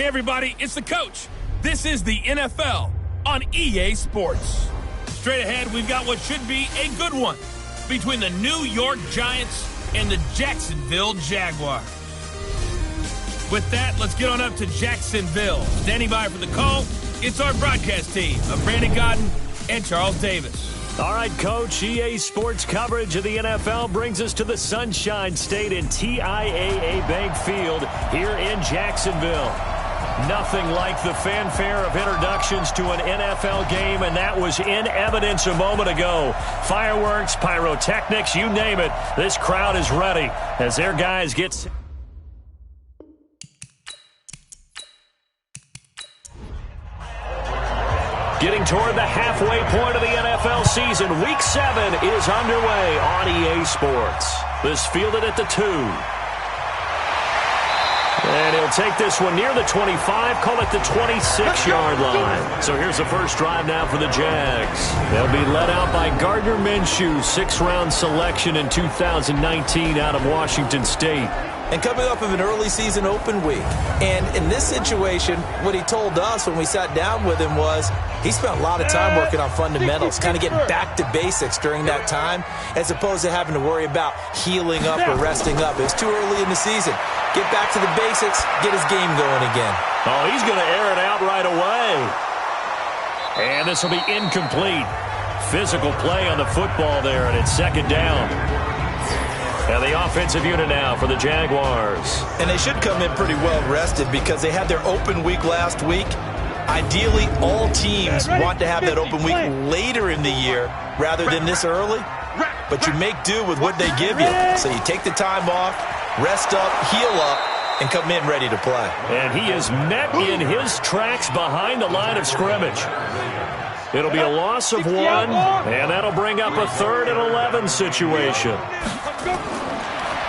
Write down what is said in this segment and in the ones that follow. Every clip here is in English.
Hey, everybody, it's the coach. This is the NFL on EA Sports. Straight ahead, we've got what should be a good one between the New York Giants and the Jacksonville Jaguars. With that, let's get on up to Jacksonville. Standing by for the call, it's our broadcast team of Brandon Godden and Charles Davis. All right, Coach, EA Sports coverage of the NFL brings us to the Sunshine State in TIAA Bank Field here in Jacksonville. Nothing like the fanfare of introductions to an NFL game, and that was in evidence a moment ago. Fireworks, pyrotechnics, you name it. This crowd is ready as their guys get... Getting toward the halfway point of the NFL season, Week 7 is underway on EA Sports. This fielded at the 2. And he'll take this one near the 25, call it the 26-yard line. So here's the first drive now for the Jags. They'll be led out by Gardner Minshew, 6th-round selection in 2019 out of Washington State. And coming off of an early season open week. And in this situation, what he told us when we sat down with him was he spent a lot of time working on fundamentals, kind of getting back to basics during that time, as opposed to having to worry about healing up or resting up. It's too early in the season. Get back to the basics, get his game going again. Oh, he's going to air it out right away. And this will be incomplete. Physical play on the football there, and it's second down. And the offensive unit now for the Jaguars. And they should come in pretty well rested because they had their open week last week. Ideally, all teams want to have that open week later in the year rather than this early. But you make do with what they give you. So you take the time off, rest up, heal up, and come in ready to play. And he is met in his tracks behind the line of scrimmage. It'll be a loss of 1, and that'll bring up a 3rd and 11 situation.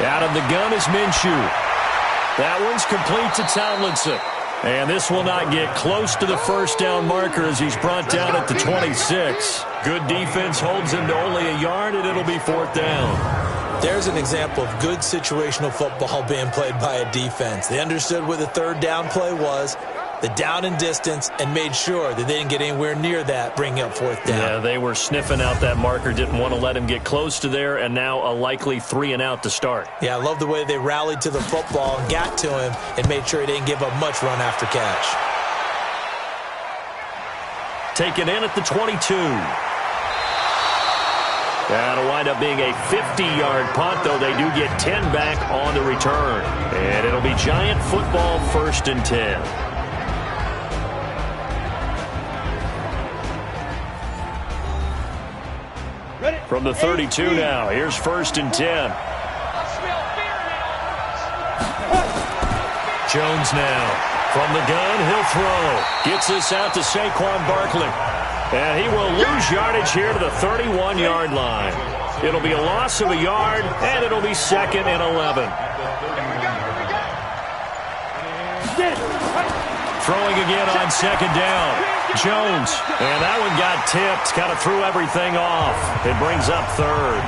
Out of the gun is Minshew. That one's complete to Tomlinson. And this will not get close to the first down marker as he's brought down at the 26. Good defense holds him to only a yard, and it'll be 4th down. There's an example of good situational football being played by a defense. They understood where the 3rd down play was, the down and distance, and made sure that they didn't get anywhere near that, bringing up 4th down. Yeah, they were sniffing out that marker, didn't want to let him get close to there, and now a likely 3 and out to start. Yeah, I love the way they rallied to the football and got to him and made sure he didn't give up much run after catch. Taken in at the 22. That'll wind up being a 50-yard punt, though they do get 10 back on the return. And it'll be Giant football, 1st and 10. From the 32 now, here's 1st and 10. Jones now. From the gun, he'll throw. Gets this out to Saquon Barkley. And he will lose yardage here to the 31-yard line. It'll be a loss of a yard, and it'll be 2nd and 11. Throwing again on 2nd down. Jones, and that one got tipped, kind of threw everything off. It brings up 3rd.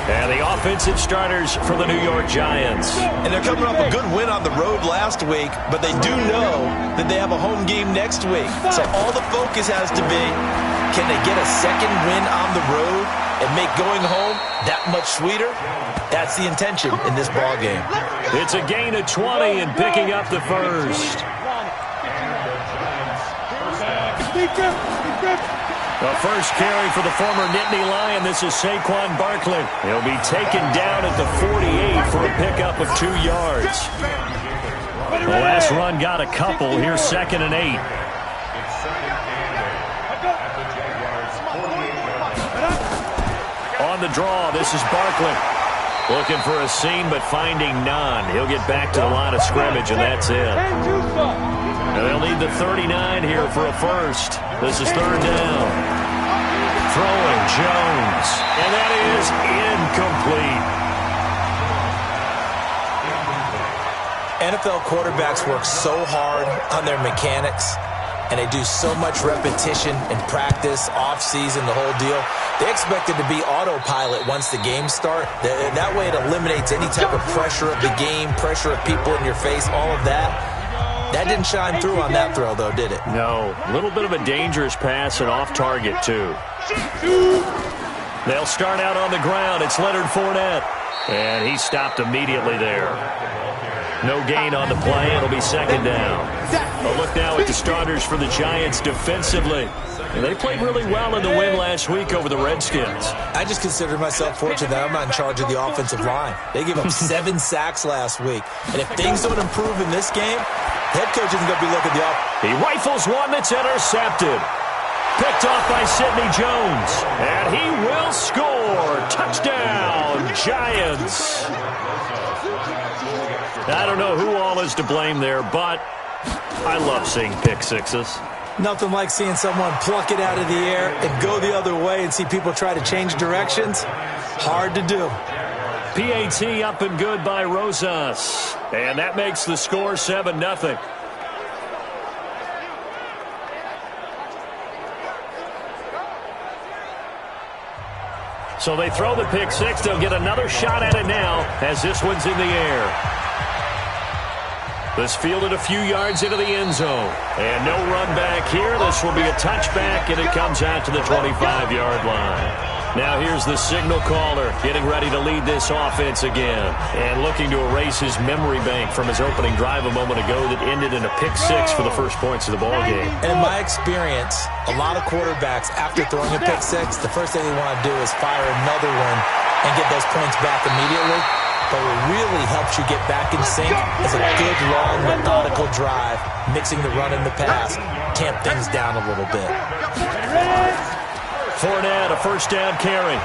And the offensive starters for the New York Giants. And they're coming off a good win on the road last week, but they do know that they have a home game next week. So all the focus has to be, can they get a second win on the road and make going home that much sweeter? That's the intention in this ball game. It's a gain of 20 and picking up the 1st. The first carry for the former Nittany Lion. This is Saquon Barkley. He'll be taken down at the 48 for a pickup of 2 yards. The last run got a couple. Here's 2nd and 8. On the draw, this is Barkley. Looking for a seam, but finding none. He'll get back to the line of scrimmage, and that's it. And they'll need the 39 here for a 1st. This is 3rd down. Throwing Jones. And that is incomplete. NFL quarterbacks work so hard on their mechanics. and they do so much repetition in practice, off-season, the whole deal. They expect it to be autopilot once the games start. That way it eliminates any type of pressure of the game, pressure of people in your face, all of that. That didn't shine through on that throw, though, did it? No. A little bit of a dangerous pass and off target, too. They'll start out on the ground. It's Leonard Fournette. And he stopped immediately there. No gain on the play. It'll be second down. A look now at the starters for the Giants defensively. And they played really well in the win last week over the Redskins. I just consider myself fortunate that I'm not in charge of the offensive line. They gave up 7 sacks last week. And if things don't improve in this game, head coach isn't going to be looking at the offense. He rifles one that's intercepted. Picked off by Sidney Jones. And he will score. Touchdown, Giants. I don't know who all is to blame there, but I love seeing pick sixes. Nothing like seeing someone pluck it out of the air and go the other way and see people try to change directions. Hard to do. PAT up and good by Rosas. And that makes the score 7-0. So they throw the pick six. They'll get another shot at it now as this one's in the air. This fielded a few yards into the end zone. And no run back here. This will be a touchback, and it comes out to the 25-yard line. Now here's the signal caller getting ready to lead this offense again. And looking to erase his memory bank from his opening drive a moment ago that ended in a pick six for the first points of the ballgame. In my experience, a lot of quarterbacks, after throwing a pick six, the first thing they want to do is fire another one and get those points back immediately. But what really helps you get back in sync is a good, long, methodical drive, mixing the run and the pass. Tamp things down a little bit. Fournette, a first down carry.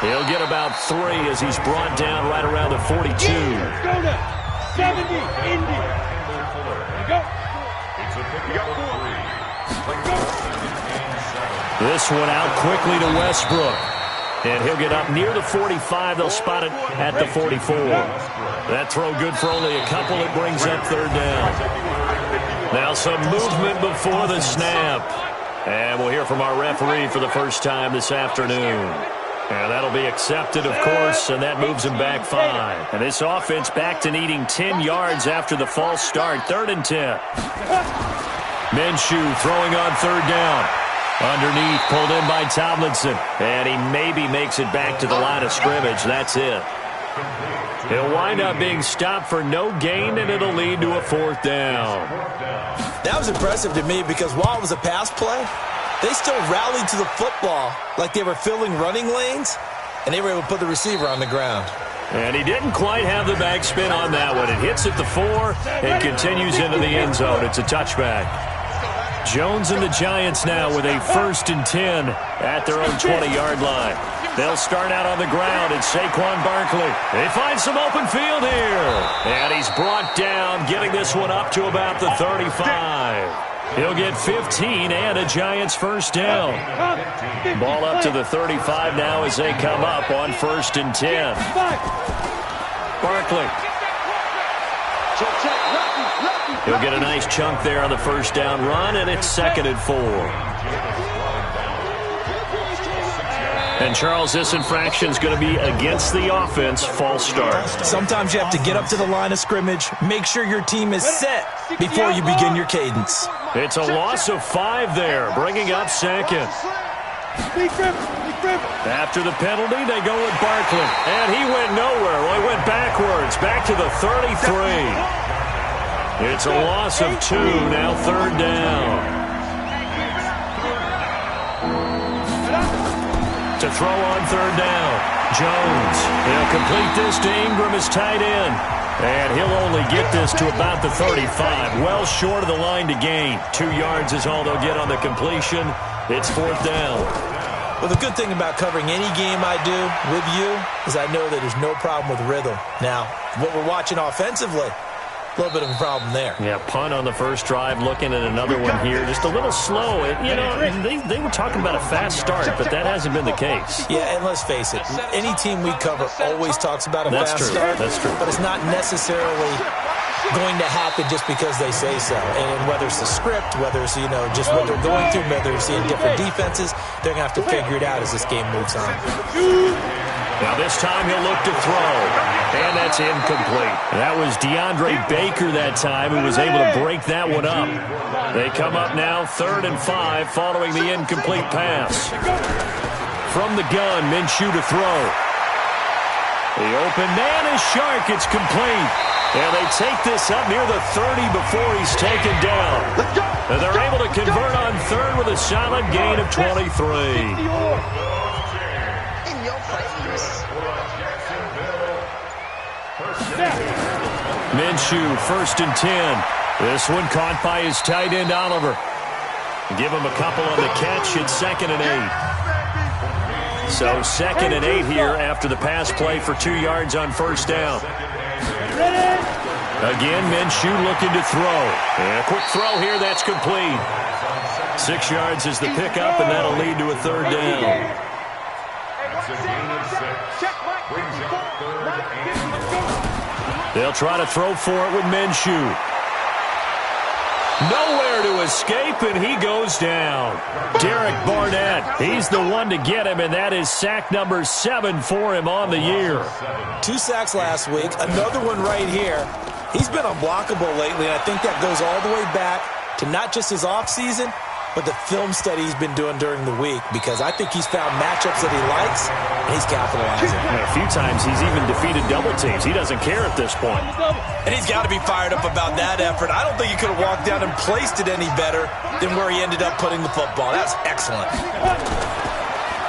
He'll get about 3 as he's brought down right around the 42. Go to 70, Indy. Go. This one out quickly to Westbrook. And he'll get up near the 45. They'll spot it at the 44. That throw good for only a couple. It brings up third down. Now some movement before the snap. And we'll hear from our referee for the first time this afternoon. And that'll be accepted, of course, and that moves him back 5. And this offense back to needing 10 yards after the false start. 3rd and 10. Minshew throwing on third down. Underneath, pulled in by Tomlinson. And he maybe makes it back to the line of scrimmage. That's it. He'll wind up being stopped for no gain, and it'll lead to a 4th down. That was impressive to me because while it was a pass play, they still rallied to the football like they were filling running lanes, and they were able to put the receiver on the ground. And he didn't quite have the backspin on that one. It hits at the 4 and continues into the end zone. It's a touchback. Jones and the Giants now with a 1st and 10 at their own 20-yard line. They'll start out on the ground. It's Saquon Barkley. They find some open field here. And he's brought down, getting this one up to about the 35. He'll get 15 and a Giants first down. Ball up to the 35 now as they come up on 1st and 10. Barkley. He'll get a nice chunk there on the first down run, and it's 2nd and 4. And, Charles, this infraction is going to be against the offense, false start. Sometimes you have to get up to the line of scrimmage, make sure your team is set before you begin your cadence. It's a loss of 5 there, bringing up 2nd. After the penalty, they go with Barkley. And he went nowhere. Well, he went backwards, back to the 33. It's a loss of 2, now 3rd down. To throw on 3rd down, Jones. He'll complete this to Ingram as tight end. And he'll only get this to about the 35. Well short of the line to gain. 2 yards is all they'll get on the completion. It's 4th down. Well, the good thing about covering any game I do with you is I know that there's no problem with rhythm. Now, what we're watching offensively, a little bit of a problem there. Yeah, punt on the first drive, looking at another one here. Just a little slow. You know, they were talking about a fast start, but that hasn't been the case. Yeah, and let's face it, any team we cover always talks about a fast start. That's true. But it's not necessarily going to happen just because they say so. And whether it's the script, whether it's, just what they're going through, whether it's in different defenses, they're going to have to figure it out as this game moves on. Now this time he'll look to throw, and that's incomplete. That was DeAndre Baker that time who was able to break that one up. They come up now 3rd and 5 following the incomplete pass. From the gun, Minshew to throw. The open man is Shark. It's complete. And they take this up near the 30 before he's taken down. And they're able to convert on 3rd with a solid gain of 23. Minshew, 1st and 10. This one caught by his tight end, Oliver. Give him a couple on the catch. It's 2nd and 8. So 2nd and 8 here after the pass play for 2 yards on 1st down. Again, Minshew looking to throw. And a quick throw here, that's complete. 6 yards is the pickup, and that'll lead to a 3rd down. They'll try to throw for it with Minshew. Nowhere to escape, and he goes down. Derek Barnett, he's the one to get him, and that is sack number 7 for him on the year. 2 sacks last week, another one right here. He's been unblockable lately, and I think that goes all the way back to not just his offseason, but the film study he's been doing during the week, because I think he's found matchups that he likes, and he's capitalizing. And a few times he's even defeated double teams. He doesn't care at this point. And he's got to be fired up about that effort. I don't think he could have walked down and placed it any better than where he ended up putting the football. That's excellent.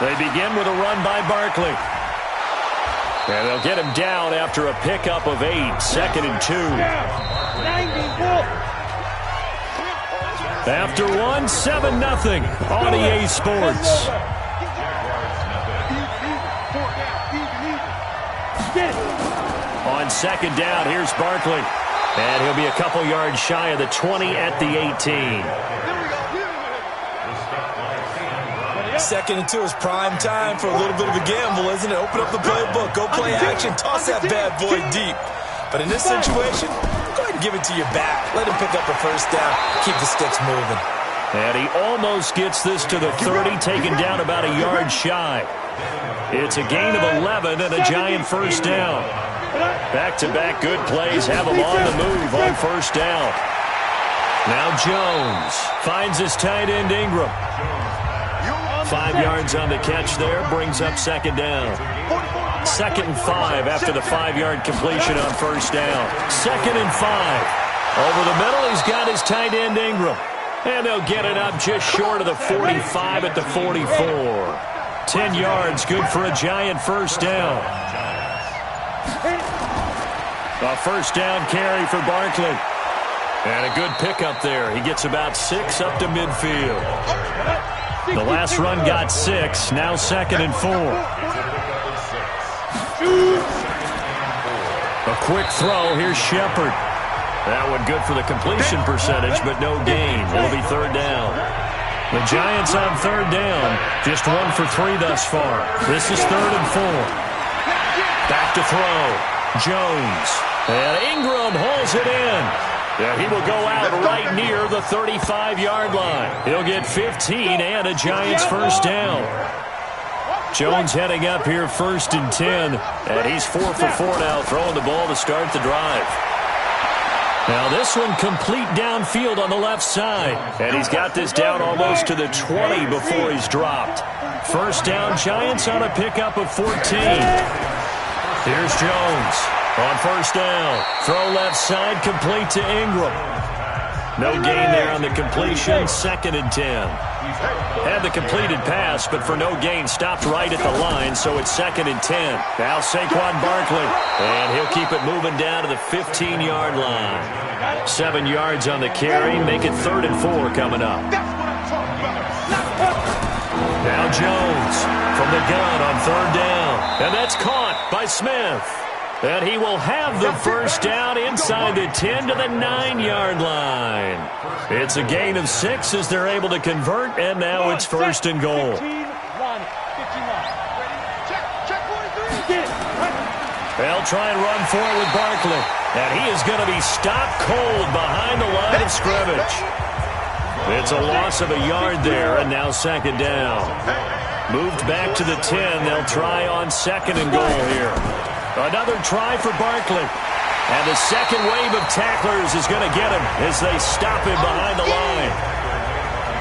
They begin with a run by Barkley. And they'll get him down after a pickup of 8, 2nd and 2. After 1, 7-0 on EA Sports. On 2nd down, here's Barkley. And he'll be a couple yards shy of the 20 at the 18. 2nd and 2 is prime time for a little bit of a gamble, isn't it? Open up the playbook, go play action, toss that bad boy deep. But in this situation, go ahead and give it to your back. Let him pick up a 1st down, keep the sticks moving. And he almost gets this to the 30, taken down about a yard shy. It's a gain of 11 and a Giant 1st down. Back-to-back good plays have him on the move on 1st down. Now Jones finds his tight end Ingram. 5 yards on the catch there, brings up 2nd down. 2nd and 5 after the 5-yard completion on 1st down. 2nd and 5. Over the middle, he's got his tight end Ingram. And they'll get it up just short of the 45 at the 44. 10 yards, good for a Giant 1st down. A 1st down carry for Barkley. And a good pickup there. He gets about 6 up to midfield. The last run got 6, now 2nd and 4. A quick throw, here's Shepard. That one good for the completion percentage, but no gain. It'll be 3rd down. The Giants on 3rd down, just 1 for 3 thus far. This is 3rd and 4. Back to throw, Jones. And Ingram hauls it in. Yeah, he will go out right near the 35-yard line. He'll get 15 and a Giants 1st down. Jones heading up here 1st and 10. And he's 4 for 4 now, throwing the ball to start the drive. Now this one complete downfield on the left side. And he's got this down almost to the 20 before he's dropped. 1st down, Giants on a pickup of 14. Here's Jones. On 1st down, throw left side, complete to Ingram. No gain there on the completion, 2nd and 10. Had the completed pass, but for no gain, stopped right at the line, so it's 2nd and 10. Now Saquon Barkley, and he'll keep it moving down to the 15-yard line. 7 yards on the carry, make it 3rd and 4 coming up. Now Jones from the gun on 3rd down, and that's caught by Smith. And he will have the 1st down inside the 10 to the 9-yard line. It's a gain of 6 as they're able to convert, and now it's 1st and goal. They'll try and run for it with Barkley. And he is going to be stopped cold behind the line of scrimmage. It's a loss of a yard there, and now second down. Moved back to the 10. They'll try on second and goal here. Another try for Barkley. And the second wave of tacklers is going to get him as they stop him behind the line.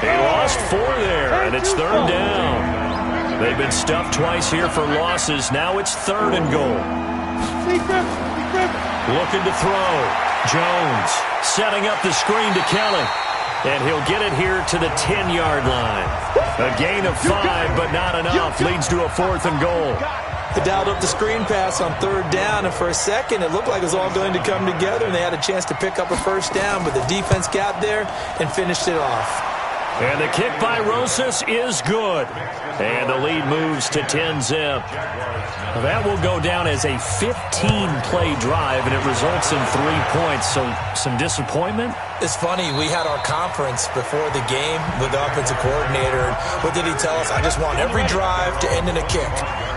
He lost 4 there, and it's third down. They've been stuffed twice here for losses. Now it's third and goal. Looking to throw. Jones setting up the screen to Kelly. And he'll get it here to the 10-yard line. A gain of 5, but not enough. Leads to a fourth and goal. They dialed up the screen pass on third down, and for a second it looked like it was all going to come together, and they had a chance to pick up a first down, but the defense got there and finished it off. And the kick by Rosas is good. And the lead moves to 10-zip. That will go down as a 15-play drive, and it results in 3 points. So some disappointment? It's funny, we had our conference before the game with the offensive coordinator. What did he tell us? I just want every drive to end in a kick,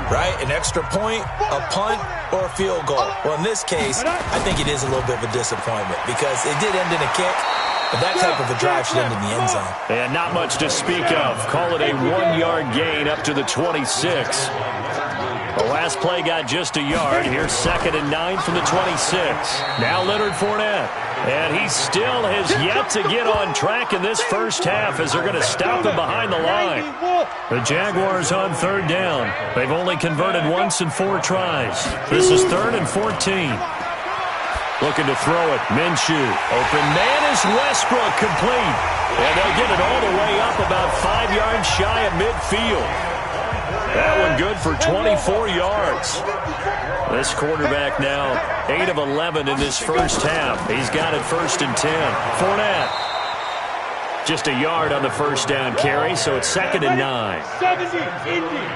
right? An extra point, a punt, or a field goal. Well, in this case, I think it is a little bit of a disappointment because it did end in a kick. But that type of a drive should end in the end zone. And not much to speak of. Call it a 1-yard gain up to the 26. The last play got just a yard. Here's second and 9 from the 26. Now Leonard Fournette. And he still has yet to get on track in this first half as they're going to stop him behind the line. The Jaguars on third down. They've only converted once in 4 tries. This is third and 14. Looking to throw it. Minshew. Open man is Westbrook, complete. And they'll get it all the way up about 5 yards shy of midfield. That one good for 24 yards. This quarterback now 8 of 11 in this first half. He's got it first and 10. Fournette. Just a yard on the first down carry, so it's second and 9. 70, Indy.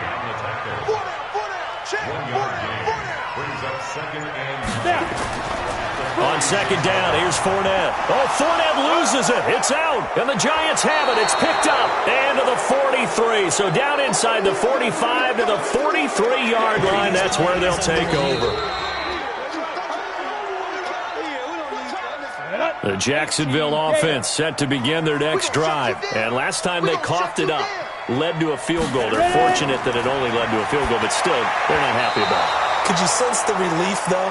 On second down, here's Fournette. Oh, Fournette loses it. It's out, and the Giants have it. It's picked up and to the 43. So down inside the 45 to the 43-yard line. That's where they'll take over. The Jacksonville offense set to begin their next drive. And last time they coughed it up, led to a field goal. They're fortunate that it only led to a field goal, but still, they're not happy about it. Could you sense the relief, though,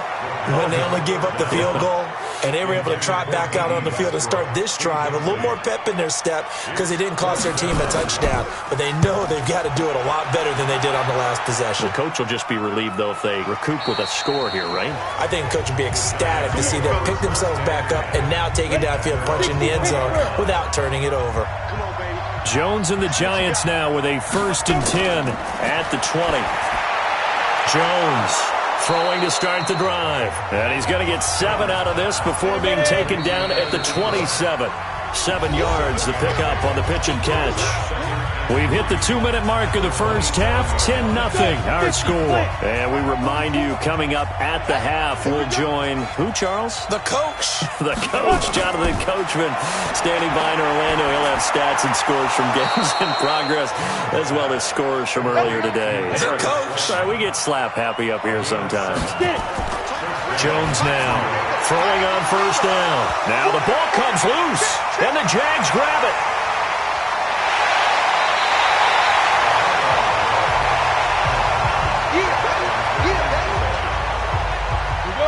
when they only gave up the field goal and they were able to trot back out on the field and start this drive? A little more pep in their step because they didn't cost their team a touchdown, but they know they've got to do it a lot better than they did on the last possession. The coach will just be relieved, though, if they recoup with a score here, right? I think the coach would be ecstatic to see them pick themselves back up and now take it downfield, punch in the end zone without turning it over. Jones and the Giants now with a first and 10 at the 20. Jones throwing to start the drive. And he's going to get 7 out of this before being taken down at the 27. 7 yards, the pickup on the pitch and catch. We've hit the 2-minute mark of the first half. 10-0 our score. And we remind you, coming up at the half, we'll join who, Charles? The coach. The coach, Jonathan Coachman, standing by in Orlando. He'll have stats and scores from games in progress, as well as scores from earlier today. The coach. Sorry, we get slap happy up here sometimes. Jones now throwing on first down. Now the ball comes loose, and the Jags grab it.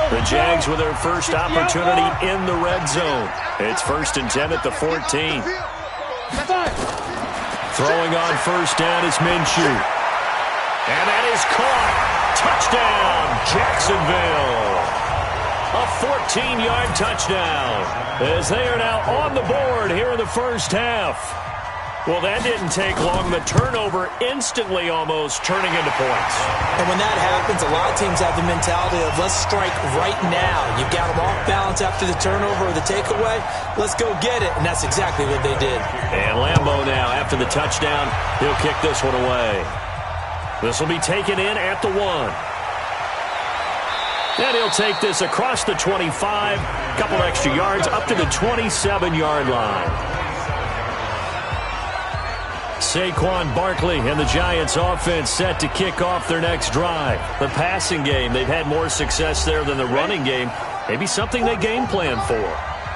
The Jags with their first opportunity in the red zone. It's first and 10 at the 14. Throwing on first down is Minshew. And that is caught. Touchdown, Jacksonville. A 14-yard touchdown as they are now on the board here in the first half. Well, that didn't take long. The turnover instantly almost turning into points. And when that happens, a lot of teams have the mentality of let's strike right now. You've got them off balance after the turnover or the takeaway. Let's go get it. And that's exactly what they did. And Lambeau now, after the touchdown, he'll kick this one away. This will be taken in at the 1. And he'll take this across the 25, couple extra yards, up to the 27-yard line. Saquon Barkley and the Giants offense set to kick off their next drive. The passing game, they've had more success there than the running game. Maybe something they game plan for.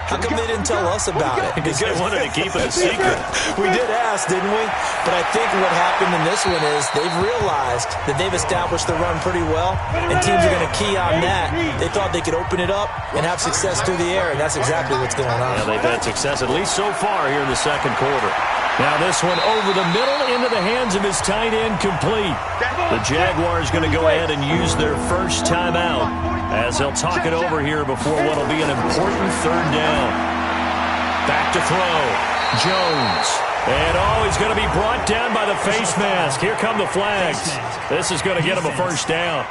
How come they didn't tell us about it? Because they wanted to keep it a secret. We did ask, didn't we? But I think what happened in this one is they've realized that they've established the run pretty well, and teams are going to key on that. They thought they could open it up and have success through the air, and that's exactly what's going on. Yeah, they've had success, at least so far, here in the second quarter. Now this one over the middle into the hands of his tight end, complete. The Jaguars going to go ahead and use their first timeout as they'll talk it over here before what will be an important third down. Back to throw. Jones. And he's going to be brought down by the face mask. Here come the flags. This is going to get him a first down.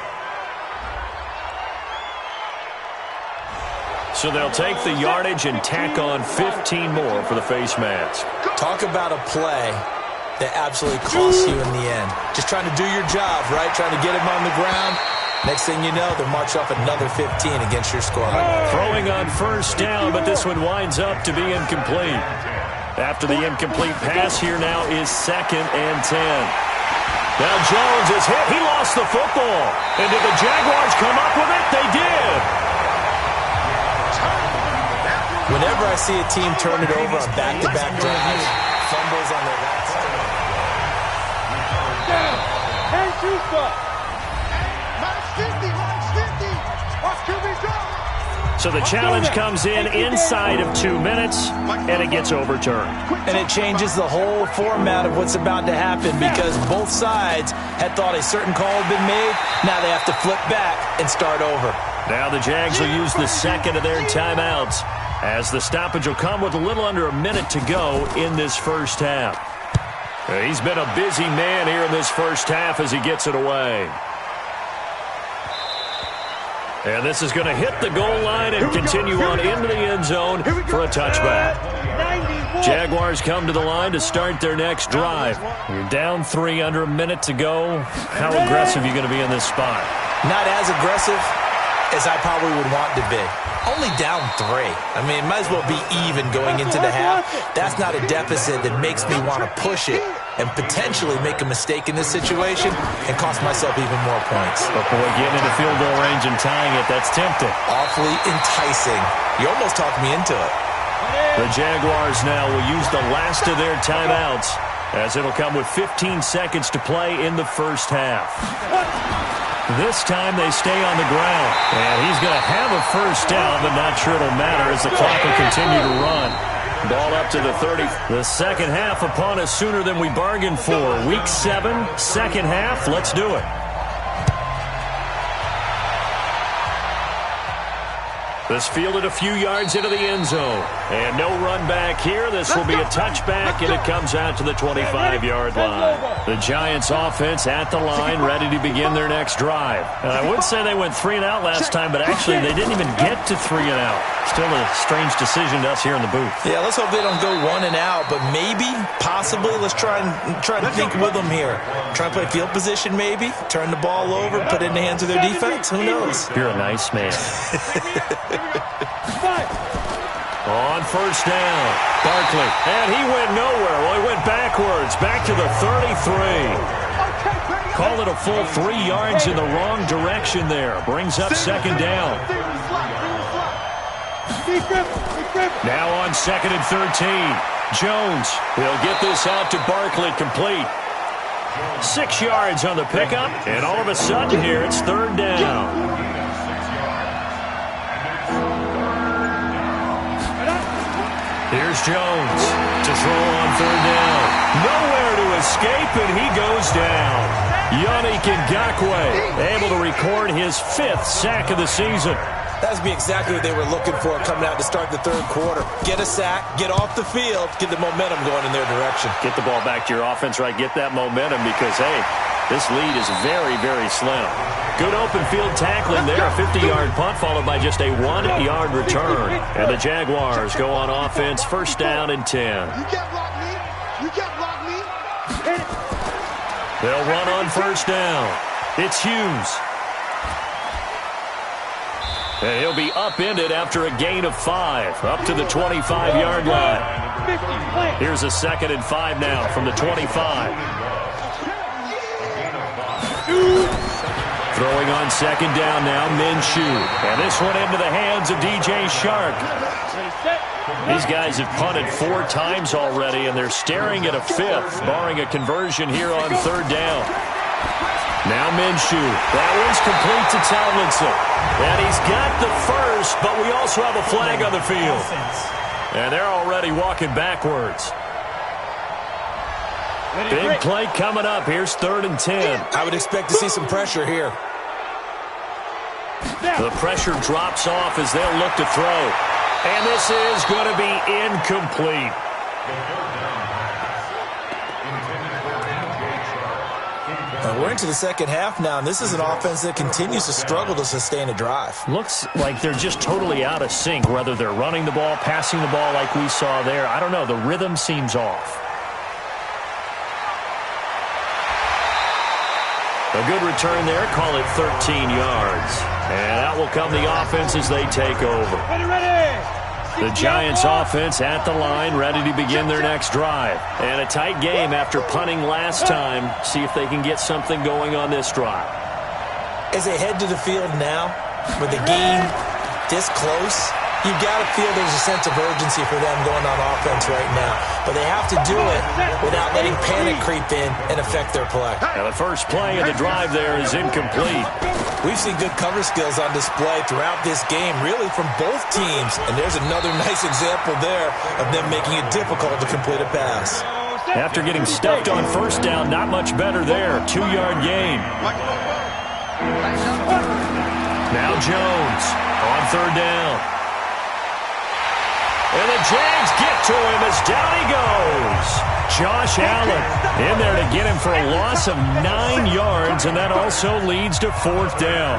So they'll take the yardage and tack on 15 more for the face mask. Talk about a play that absolutely costs you in the end. Just trying to do your job, right? Trying to get him on the ground. Next thing you know, they'll march off another 15 against your scoreline. Throwing on first down, but this one winds up to be incomplete. After the incomplete pass, here now is 2nd and 10. Now Jones is hit. He lost the football. And did the Jaguars come up with it? They did. Whenever I see a team turn it over on back-to-back drives, fumbles on their last. Down. And shoot stuff. So the challenge comes in inside of 2 minutes, and it gets overturned. And it changes the whole format of what's about to happen because both sides had thought a certain call had been made. Now they have to flip back and start over. Now the Jags will use the second of their timeouts as the stoppage will come with a little under a minute to go in this first half. He's been a busy man here in this first half as he gets it away. And this is going to hit the goal line and continue on into the end zone for a touchback. Jaguars come to the line to start their next drive. You're down 3, under a minute to go. How aggressive are you going to be in this spot? Not as aggressive as I probably would want to be. Only down 3. I mean, it might as well be even going into the half. That's not a deficit that makes me want to push it and potentially make a mistake in this situation and cost myself even more points. But boy, getting into field goal range and tying it, that's tempting. Awfully enticing. You almost talked me into it. The Jaguars now will use the last of their timeouts as it'll come with 15 seconds to play in the first half. This time they stay on the ground. And he's going to have a first down, but not sure it'll matter as the clock will continue to run. Ball up to the 30. The second half upon us sooner than we bargained for. Week 7, second half. Let's do it. This fielded a few yards into the end zone. And no run back here. This will be a touchback, and it comes out to the 25-yard line. The Giants offense at the line, ready to begin their next drive. And I would say they went 3 and out last time, but actually they didn't even get to 3 and out. Still a strange decision to us here in the booth. Yeah, let's hope they don't go 1 and out, but maybe, possibly, let's try to think with them here. Try to play field position maybe, turn the ball over, put it in the hands of their defense. Who knows? You're a nice man. On first down, Barkley, and he went nowhere. Well, he went backwards, back to the 33. Call it a full 3 yards in the wrong direction there. Brings up second down. Now on 2nd and 13. Jones, he'll get this out to Barkley, complete. 6 yards on the pickup, and all of a sudden here it's third down. Here's Jones to throw on third down. Nowhere to escape, and he goes down. Yannick Ngakoue able to record his 5th sack of the season. That's be exactly what they were looking for coming out to start the third quarter. Get a sack, get off the field, get the momentum going in their direction. Get the ball back to your offense, right? Get that momentum because, hey, this lead is very, very slim. Good open field tackling there. A 50-yard punt followed by just a 1-yard return. And the Jaguars go on offense, first down and 10. You can't block me. You can't block me. They'll run on first down. It's Hughes. And he'll be upended after a gain of 5, up to the 25-yard line. Here's a 2nd and 5 now from the 25. Throwing on second down now, Minshew. And this one into the hands of DJ Shark. These guys have punted 4 times already, and they're staring at a 5th, barring a conversion here on third down. Now Minshew. That one's complete to Tomlinson. And he's got the first, but we also have a flag on the field. And they're already walking backwards. Big play coming up. Here's 3rd and 10. I would expect to see some pressure here. The pressure drops off as they'll look to throw. And this is going to be incomplete. We're into the second half now, and this is an offense that continues to struggle to sustain a drive. Looks like they're just totally out of sync, whether they're running the ball, passing the ball like we saw there. I don't know. The rhythm seems off. A good return there. Call it 13 yards. And out will come the offense as they take over. The Giants offense at the line, ready to begin their next drive. And a tight game after punting last time. See if they can get something going on this drive. As they head to the field now, with the game this close, you got to feel there's a sense of urgency for them going on offense right now. But they have to do it without letting panic creep in and affect their play. Now the first play of the drive there is incomplete. We've seen good cover skills on display throughout this game, really from both teams. And there's another nice example there of them making it difficult to complete a pass. After getting stuffed on first down, not much better there. 2-yard gain. Now Jones on third down. And the Jags get to him as down he goes. Josh Allen in there to get him for a loss of 9 yards, and that also leads to 4th down.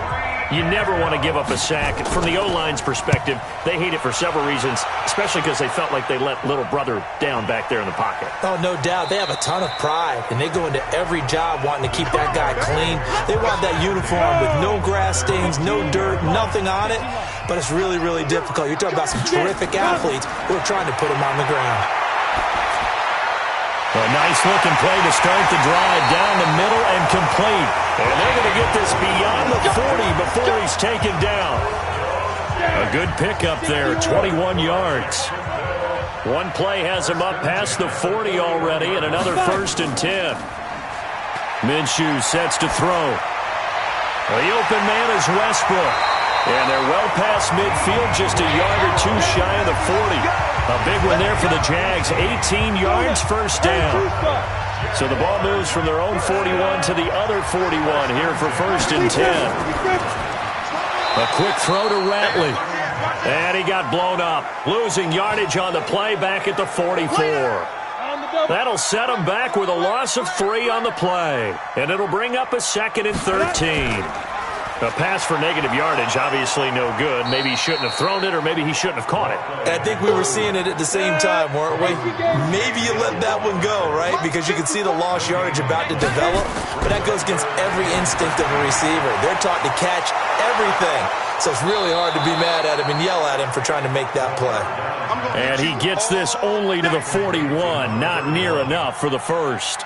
You never want to give up a sack. From the O-line's perspective, they hate it for several reasons, especially because they felt like they let little brother down back there in the pocket. Oh, no doubt. They have a ton of pride, and they go into every job wanting to keep that guy clean. They want that uniform with no grass stains, no dirt, nothing on it, but it's really, really difficult. You're talking about some terrific athletes who are trying to put him on the ground. A nice-looking play to start the drive down the middle and complete. And they're going to get this beyond the 40 before he's taken down. A good pickup there, 21 yards. One play has him up past the 40 already, and another 1st and 10. Minshew sets to throw. The open man is Westbrook. And they're well past midfield, just a yard or 2 shy of the 40. A big one there for the Jags, 18 yards, 1st down. So the ball moves from their own 41 to the other 41 here for 1st and 10. A quick throw to Ratley. And he got blown up, losing yardage on the play back at the 44. That'll set him back with a loss of 3 on the play. And it'll bring up a 2nd and 13. A pass for negative yardage, obviously no good. Maybe he shouldn't have thrown it, or maybe he shouldn't have caught it. And I think we were seeing it at the same time, weren't we? Maybe you let that one go, right? Because you can see the lost yardage about to develop. But that goes against every instinct of a receiver. They're taught to catch everything. So it's really hard to be mad at him and yell at him for trying to make that play. And he gets this only to the 41, not near enough for the 1st.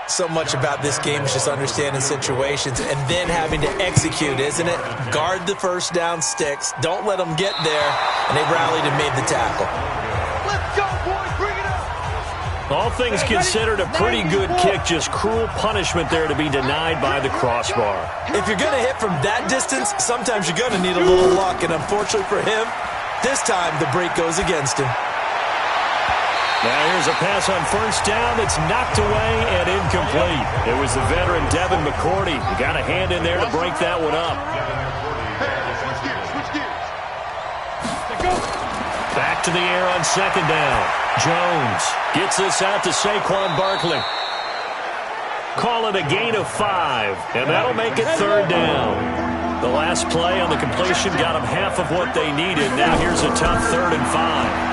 So much about this game is just understanding situations and then having to execute, isn't it? Guard the 1st down sticks. Don't let them get there. And they rallied and made the tackle. Let's go, boys. Bring it up. All things considered, a pretty good kick. Just cruel punishment there to be denied by the crossbar. If you're going to hit from that distance, sometimes you're going to need a little luck. And unfortunately for him, this time the break goes against him. Now here's a pass on 1st down that's knocked away and incomplete. It was the veteran Devin McCourty. He got a hand in there to break that one up. Back to the air on 2nd down. Jones gets this out to Saquon Barkley. Call it a gain of 5, and that'll make it 3rd down. The last play on the completion got them half of what they needed. Now here's a tough 3rd and 5.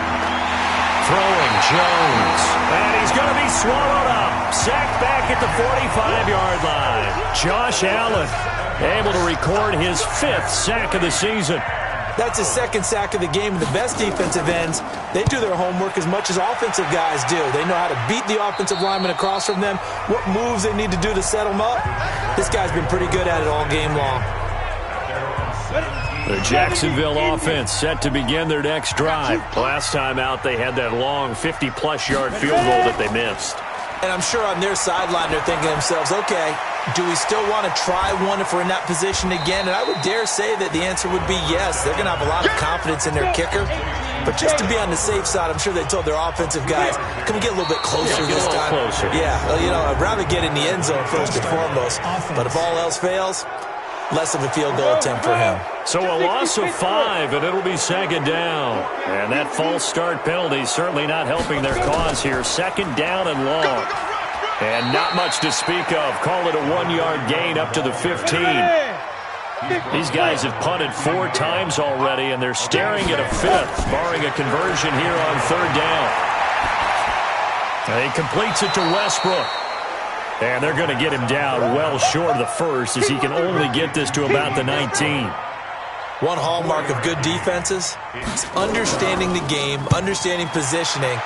Throwing Jones, and he's going to be swallowed up. Sacked back at the 45-yard line. Josh Allen able to record his 5th sack of the season. That's his 2nd sack of the game. The best defensive ends, they do their homework as much as offensive guys do. They know how to beat the offensive lineman across from them, what moves they need to do to set them up. This guy's been pretty good at it all game long. The Jacksonville offense set to begin their next drive. Last time out, they had that long 50-plus yard field goal that they missed. And I'm sure on their sideline they're thinking to themselves, okay, do we still want to try one if we're in that position again? And I would dare say that the answer would be yes. They're going to have a lot of confidence in their kicker. But just to be on the safe side, I'm sure they told their offensive guys, can we get a little bit closer this time? Closer. Yeah, well, you know, I'd rather get in the end zone first and foremost. But if all else fails, less of a field goal attempt for him. So a loss of 5, and it'll be second down. And that false start penalty certainly not helping their cause here. Second down and long. And not much to speak of. Call it a 1-yard gain up to the 15. These guys have punted 4 times already, and they're staring at a 5th, barring a conversion here on third down. And he completes it to Westbrook. And they're going to get him down well short of the first, as he can only get this to about the 19. One hallmark of good defenses is understanding the game, understanding positioning,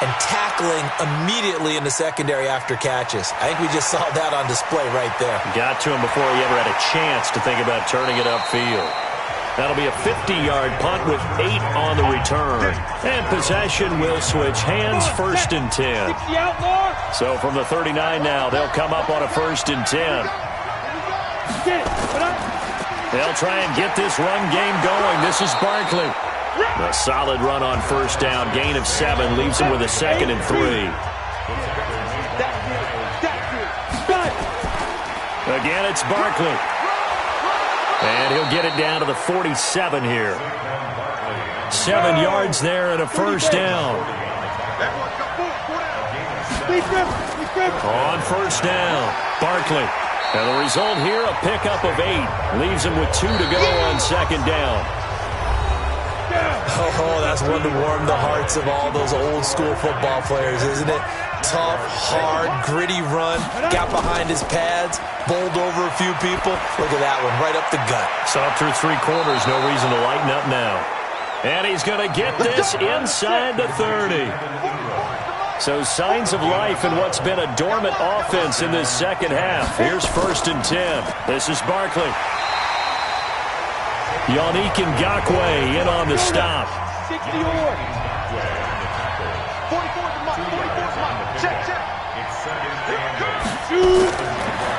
and tackling immediately in the secondary after catches. I think we just saw that on display right there. Got to him before he ever had a chance to think about turning it upfield. That'll be a 50-yard punt with 8 on the return. And possession will switch hands, first and 10. So from the 39 now, they'll come up on a first and 10. They'll try and get this run game going. This is Barkley. A solid run on first down. Gain of 7 leaves him with a second and 3. Again, it's Barkley. And he'll get it down to the 47 here. 7 yards there and a first down. On first down, Barkley. And the result here, a pickup of 8. Leaves him with 2 to go on second down. Oh, that's one to warm the hearts of all those old school football players, isn't it? Tough, hard, gritty run. Got behind his pads, bowled over a few people. Look at that one, right up the gut. So up through 3 quarters, no reason to lighten up now. And he's going to get this inside the 30. So signs of life in what's been a dormant offense in this second half. Here's first and 10. This is Barkley. Yannick Ngakoue in on the stop.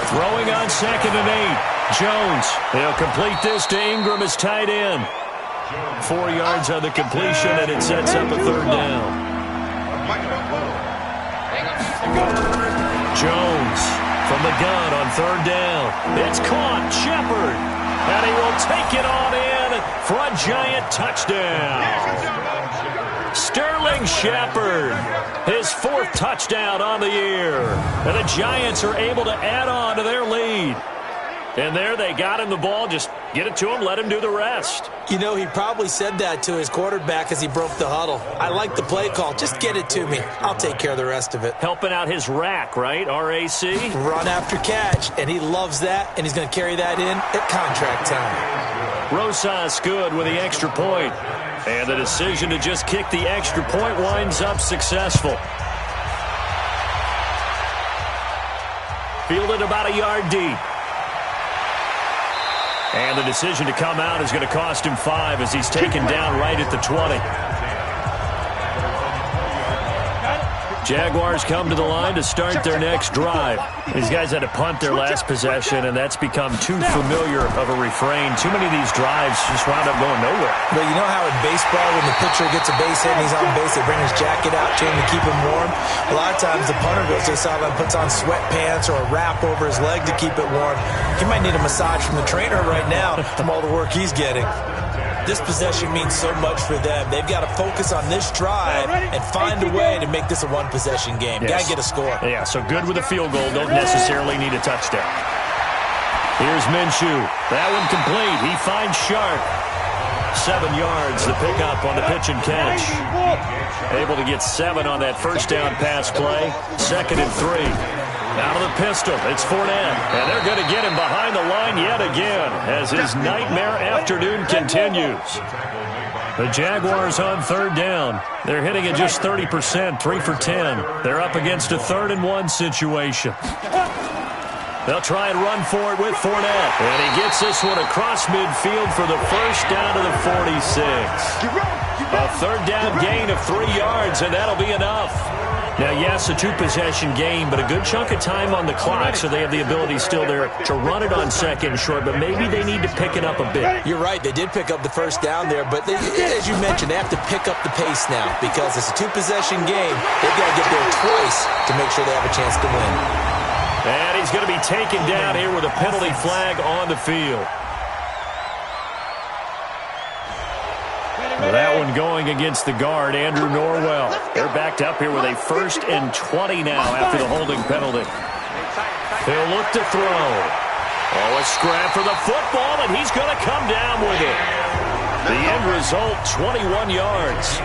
Throwing on second and 8. Jones. He'll complete this to Ingram as tight end. 4 yards on the completion, and it sets up a third down. Jones from the gun on third down. It's caught. Shepard. And he will take it on in for a Giant touchdown. Sterling Shepard, his 4th touchdown on the year. And the Giants are able to add on to their lead. And there they got him the ball. Just get it to him, let him do the rest. You know, he probably said that to his quarterback as he broke the huddle. I like the play call. Just get it to me. I'll take care of the rest of it. Helping out his rack, right? R-A-C? Run after catch, and he loves that, and he's going to carry that in at contract time. Rosas good with the extra point. And the decision to just kick the extra point winds up successful. Fielded about a yard deep. And the decision to come out is going to cost him 5 as he's taken down right at the 20. Jaguars come to the line to start their next drive. These guys had to punt their last possession, and that's become too familiar of a refrain. Too many of these drives just wound up going nowhere. But you know how in baseball, when the pitcher gets a base hit and he's on base, they bring his jacket out to him to keep him warm? A lot of times the punter goes to the sideline, puts on sweatpants or a wrap over his leg to keep it warm. He might need a massage from the trainer right now from all the work he's getting. This possession means so much for them. They've got to focus on this drive and find a way to make this a one-possession game. Yes. Got to get a score. Yeah, so good with a field goal. Don't necessarily need a touchdown. Here's Minshew. That one complete. He finds Sharp. 7 yards, the pickup on the pitch and catch. Able to get 7 on that first down pass play. Second and 3. Out of the pistol, it's Fournette. And they're going to get him behind the line yet again as his nightmare afternoon continues. The Jaguars on third down. They're hitting at just 30%, 3 for 10. They're up against a 3rd and 1 situation. They'll try and run for it with Fournette. And he gets this one across midfield for the first down to the 46. A third down gain of 3 yards, and that'll be enough. Now, yes, a two-possession game, but a good chunk of time on the clock, so they have the ability still there to run it on second and short, but maybe they need to pick it up a bit. You're right. They did pick up the first down there, but as you mentioned, they have to pick up the pace now because it's a two-possession game. They've got to get there twice to make sure they have a chance to win. And he's going to be taken down here with a penalty flag on the field. That one going against the guard, Andrew Norwell. They're backed up here with a 1st and 20 now after the holding penalty. He'll look to throw. Oh, a scrap for the football, and he's going to come down with it. The end result, 21 yards.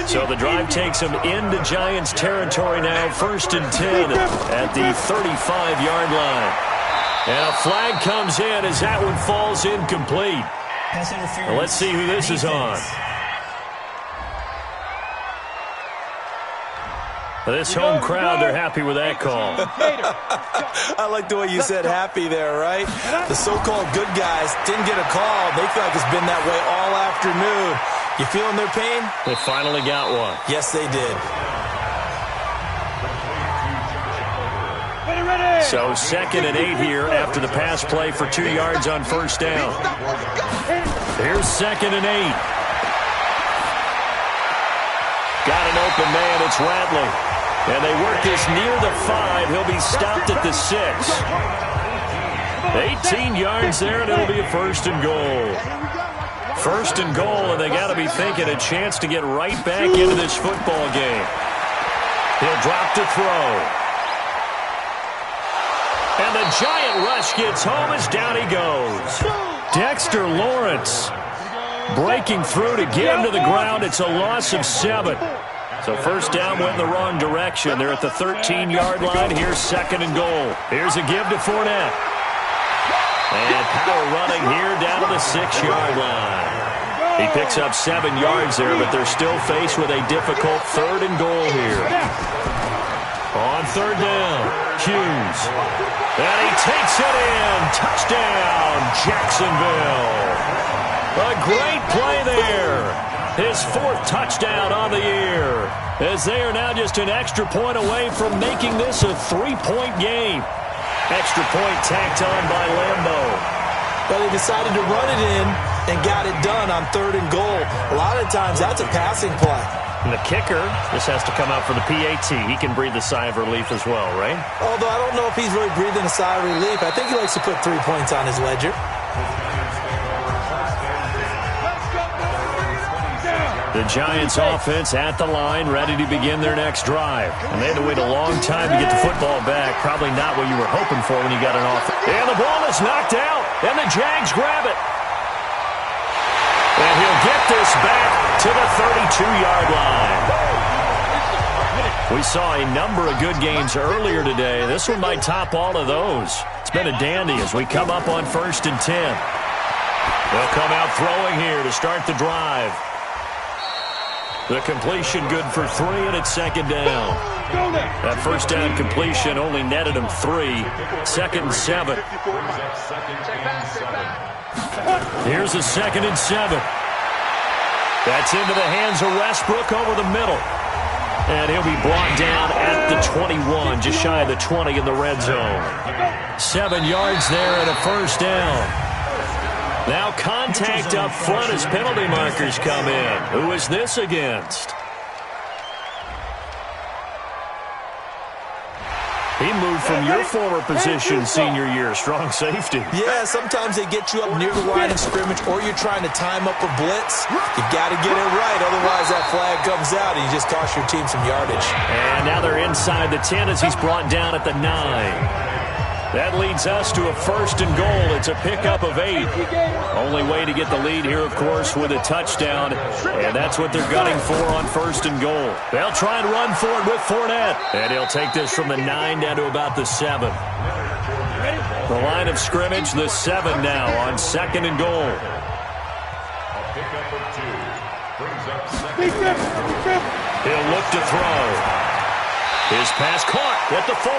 So the drive takes him into Giants territory now, 1st and 10 at the 35-yard line. And a flag comes in as that one falls incomplete. Well, let's see who this is on. This home crowd, they're happy with that call. I like the way you said happy there, right? The so-called good guys didn't get a call. They feel like it's been that way all afternoon. You feeling their pain? They finally got one. Yes, they did. So 2nd and 8 here after the pass play for 2 yards on 1st down. Here's 2nd and 8. Got an open man. It's Radley. And they work this near the 5. He'll be stopped at the 6. 18 yards there, and it'll be a 1st and goal. 1st and goal, and they got to be thinking a chance to get right back into this football game. He'll drop to throw. And the Giant rush gets home as down he goes. Dexter Lawrence breaking through to get him to the ground. It's a loss of 7. So 1st down went in the wrong direction. They're at the 13-yard line. Here's 2nd and goal. Here's a give to Fournette. And power running here down to the 6-yard line. He picks up 7 yards there, but they're still faced with a difficult 3rd and goal here. On 3rd down, Hughes. And he takes it in. Touchdown, Jacksonville. A great play there. His 4th touchdown on the year. As they are now just an extra point away from making this a 3-point game. Extra point tacked on by Lambeau. But they decided to run it in and got it done on 3rd and goal. A lot of times that's a passing play. And the kicker, this has to come out for the PAT. He can breathe a sigh of relief as well, right? Although I don't know if he's really breathing a sigh of relief. I think he likes to put 3 points on his ledger. The Giants offense at the line, ready to begin their next drive. And they had to wait a long time to get the football back. Probably not what you were hoping for when you got an offense. And the ball is knocked out, and the Jags grab it. And he'll get this back to the 32-yard line. We saw a number of good games earlier today. This one might top all of those. It's been a dandy as we come up on 1st and 10. They'll come out throwing here to start the drive. The completion good for 3, and it's 2nd down. That 1st down completion only netted him 3. 2nd and 7. Here's a 2nd and 7. That's into the hands of Westbrook over the middle. And he'll be brought down at the 21, just shy of the 20 in the red zone. 7 yards there and a 1st down. Now contact up front as penalty markers come in. Who is this against? He moved from your former position senior year, strong safety. Yeah, sometimes they get you up near the line of scrimmage or you're trying to time up a blitz. You've got to get it right, otherwise that flag comes out and you just cost your team some yardage. And now they're inside the 10 as he's brought down at the 9. That leads us to a 1st and goal. It's a pickup of 8. Only way to get the lead here, of course, with a touchdown. And that's what they're gunning for on 1st and goal. They'll try and run for it with Fournette. And he'll take this from the 9 down to about the 7. The line of scrimmage, the 7 now on 2nd and goal. He'll look to throw. His pass caught. at the 4.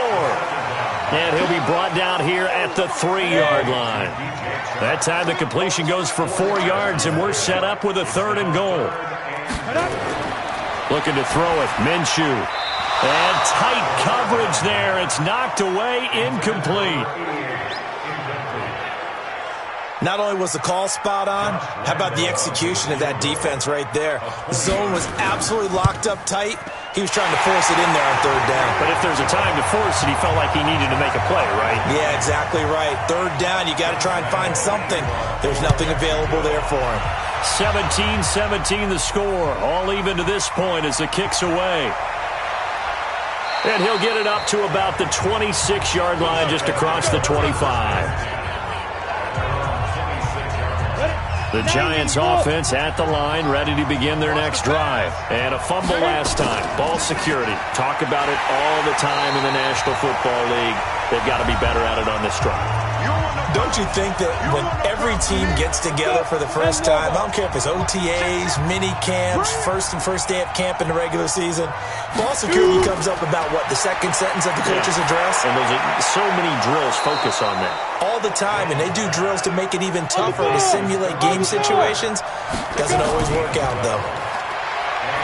And he'll be brought down here at the 3-yard line. That time the completion goes for 4 yards, and we're set up with a 3rd and goal. Looking to throw it, Minshew. And tight coverage there. It's knocked away, incomplete. Not only was the call spot on, how about the execution of that defense right there? The zone was absolutely locked up tight. He was trying to force it in there on 3rd down. But if there's a time to force it, he felt like he needed to make a play, right? Yeah, exactly right. 3rd down, you got to try and find something. There's nothing available there for him. 17-17 the score. All even to this point as the kick's away. And he'll get it up to about the 26-yard line just across the 25. The Giants offense at the line, ready to begin their next drive. And a fumble last time. Ball security. Talk about it all the time in the National Football League. They've got to be better at it on this drive. Don't you think that when every team gets together for the first time, I don't care if it's OTAs, mini camps, first day of camp in the regular season, ball security comes up about, what, the second sentence of the coach's address? And there's so many drills focus on that. All the time, and they do drills to make it even tougher to simulate game situations. Doesn't always work out, though.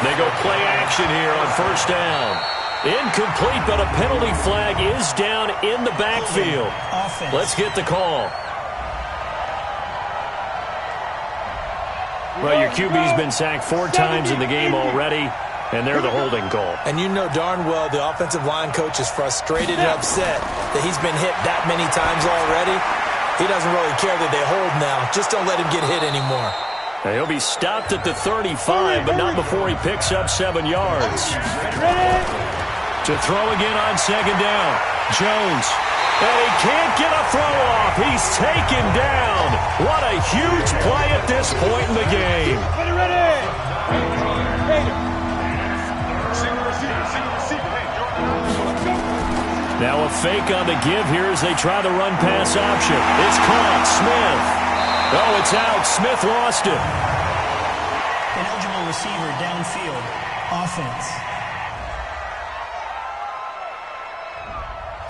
They go play action here on 1st down. Incomplete, but a penalty flag is down in the backfield. Let's get the call. Well, your QB's been sacked 4 times in the game already, and they're the holding call. And you know darn well the offensive line coach is frustrated and upset that he's been hit that many times already. He doesn't really care that they hold now. Just don't let him get hit anymore. Now, he'll be stopped at the 35, but not before he picks up 7 yards. To throw again on 2nd down. Jones. And he can't get a throw off. He's taken down. What a huge play at this point in the game. Now a fake on the give here as they try the run-pass option. It's caught. Smith. Oh, it's out. Smith lost it. An eligible receiver downfield. Offense.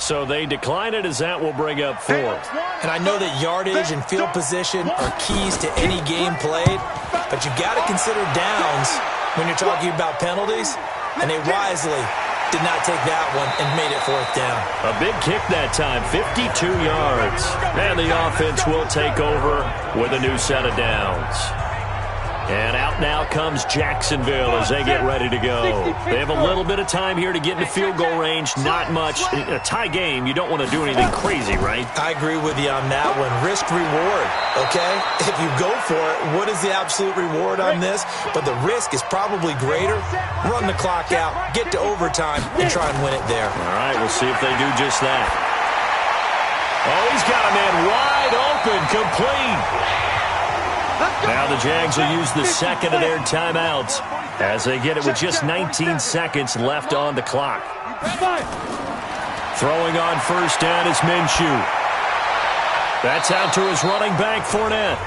So they decline it as that will bring up 4. And I know that yardage and field position are keys to any game played, but you've got to consider downs when you're talking about penalties, and they wisely did not take that one and made it 4th down. A big kick that time, 52 yards. And the offense will take over with a new set of downs. And out now comes Jacksonville as they get ready to go. They have a little bit of time here to get into field goal range. Not much. In a tie game, you don't want to do anything crazy, right? I agree with you on that one. Risk-reward, okay? If you go for it, what is the absolute reward on this? But the risk is probably greater. Run the clock out, get to overtime, and try and win it there. All right, we'll see if they do just that. Oh, he's got a man wide open, complete. Now the Jags will use the 2nd of their timeouts as they get it with just 19 seconds left on the clock. Throwing on 1st down is Minshew. That's out to his running back, Fournette.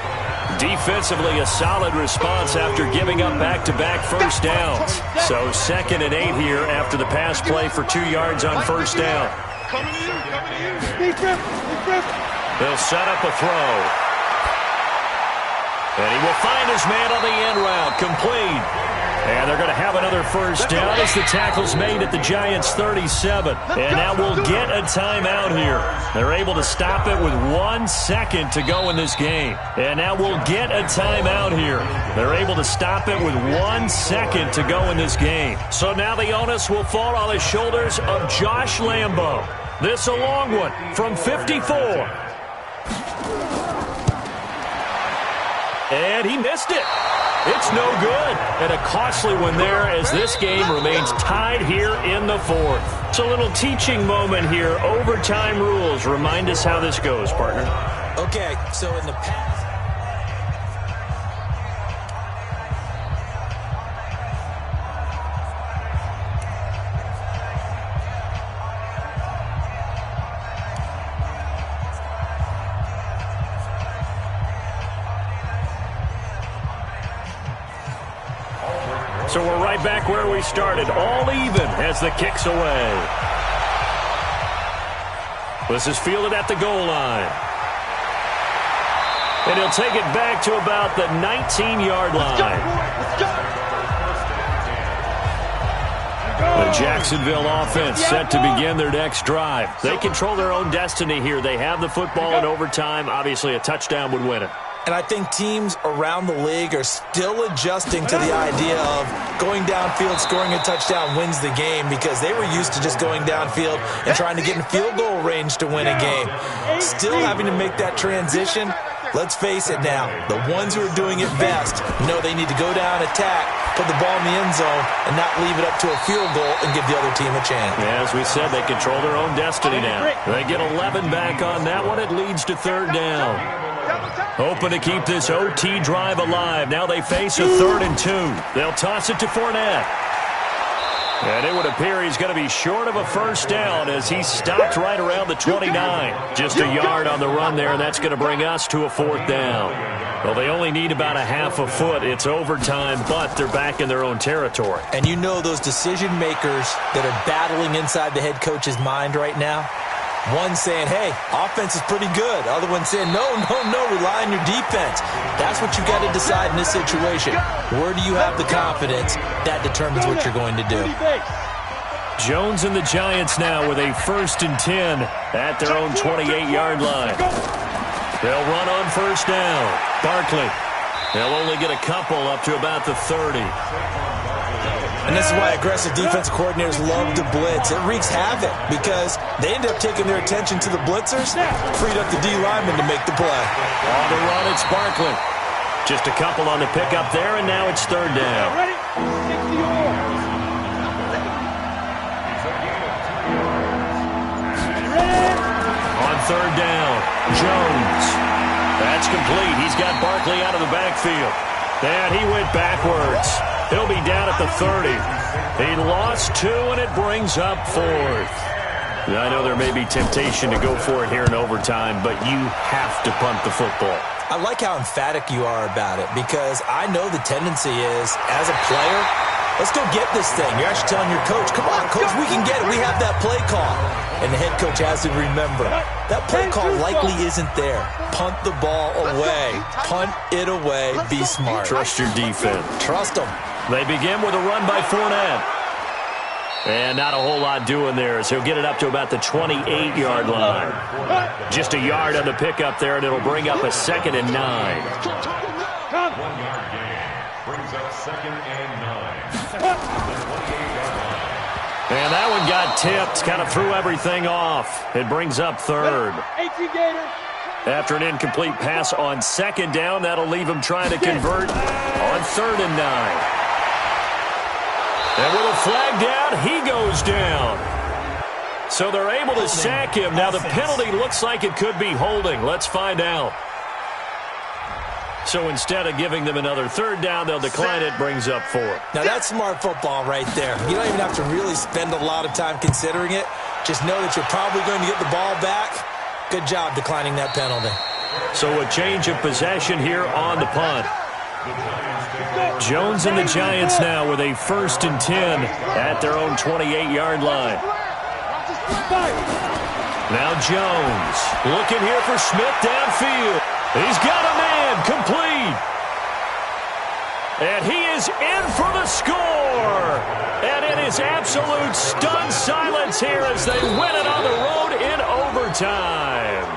Defensively, a solid response after giving up back-to-back 1st downs. So 2nd and 8 here after the pass play for 2 yards on 1st down. They'll set up a throw. And he will find his man on the end route, complete. And they're going to have another 1st down as the tackle's made at the Giants' 37. And now we'll get a timeout here. They're able to stop it with 1 second to go in this game. And now we'll get a timeout here. They're able to stop it with 1 second to go in this game. So now the onus will fall on the shoulders of Josh Lambo. This a long one from 54. And he missed it. It's no good. And a costly one there as this game remains tied here in the 4th. It's a little teaching moment here. Overtime rules. Remind us how this goes, partner. Okay, so in the past, So we're right back where we started, all even as the kick's away. This is fielded at the goal line. And he'll take it back to about the 19-yard line. The Jacksonville offense set to begin their next drive. They control their own destiny here. They have the football in overtime. Obviously, a touchdown would win it. And I think teams around the league are still adjusting to the idea of going downfield, scoring a touchdown wins the game, because they were used to just going downfield and trying to get in field goal range to win a game. Still having to make that transition. Let's face it now, the ones who are doing it best know they need to go down, attack, put the ball in the end zone, and not leave it up to a field goal and give the other team a chance. Yeah, as we said, they control their own destiny now. They get 11 back on that one. It leads to third down. Hoping to keep this OT drive alive. Now they face a 3rd and 2. They'll toss it to Fournette. And it would appear he's going to be short of a first down as he's stopped right around the 29. Just a yard on the run there, and that's going to bring us to a 4th down. Well, they only need about a half a foot. It's overtime, but they're back in their own territory. And you know those decision makers that are battling inside the head coach's mind right now? One saying, hey, offense is pretty good. Other one saying, no, rely on your defense. That's what you got to decide in this situation. Where do you have the confidence? That determines what you're going to do. Jones and the Giants now with a 1st and 10 at their own 28-yard line. They'll run on first down. Barkley. They'll only get a couple up to about the 30. And this is why aggressive defense coordinators love to blitz. It wreaks havoc because they end up taking their attention to the blitzers, freed up the D lineman to make the play. On the run, it's Barkley. Just a couple on the pickup there, and now it's third down. On third down, Jones. That's complete. He's got Barkley out of the backfield. And he went backwards. He'll be down at the 30. He lost 2, and it brings up 4th. I know there may be temptation to go for it here in overtime, but you have to punt the football. I like how emphatic you are about it because I know the tendency is, as a player, let's go get this thing. You're actually telling your coach, come on, coach, we can get it. We have that play call. And the head coach has to remember, that play call likely isn't there. Punt the ball away. Punt it away. Be smart. Trust your defense. Trust them. They begin with a run by Fournette. And not a whole lot doing there as he'll get it up to about the 28-yard line. Just a yard on the pickup there, and it'll bring up a 2nd and 9. 1 yard gain brings up 2nd and 9. And that one got tipped, kind of threw everything off. It brings up 3rd. After an incomplete pass on 2nd down, that'll leave him trying to convert on 3rd and 9. And with a flag down, he goes down. So they're able to sack him. Now the penalty looks like it could be holding. Let's find out. So instead of giving them another 3rd down, they'll decline it, brings up 4. Now that's smart football right there. You don't even have to really spend a lot of time considering it. Just know that you're probably going to get the ball back. Good job declining that penalty. So a change of possession here on the punt. Jones and the Giants now with a 1st and 10 at their own 28-yard line. Now Jones looking here for Smith downfield. He's got a man complete. And he is in for the score. And it is absolute stunned silence here as they win it on the road in overtime.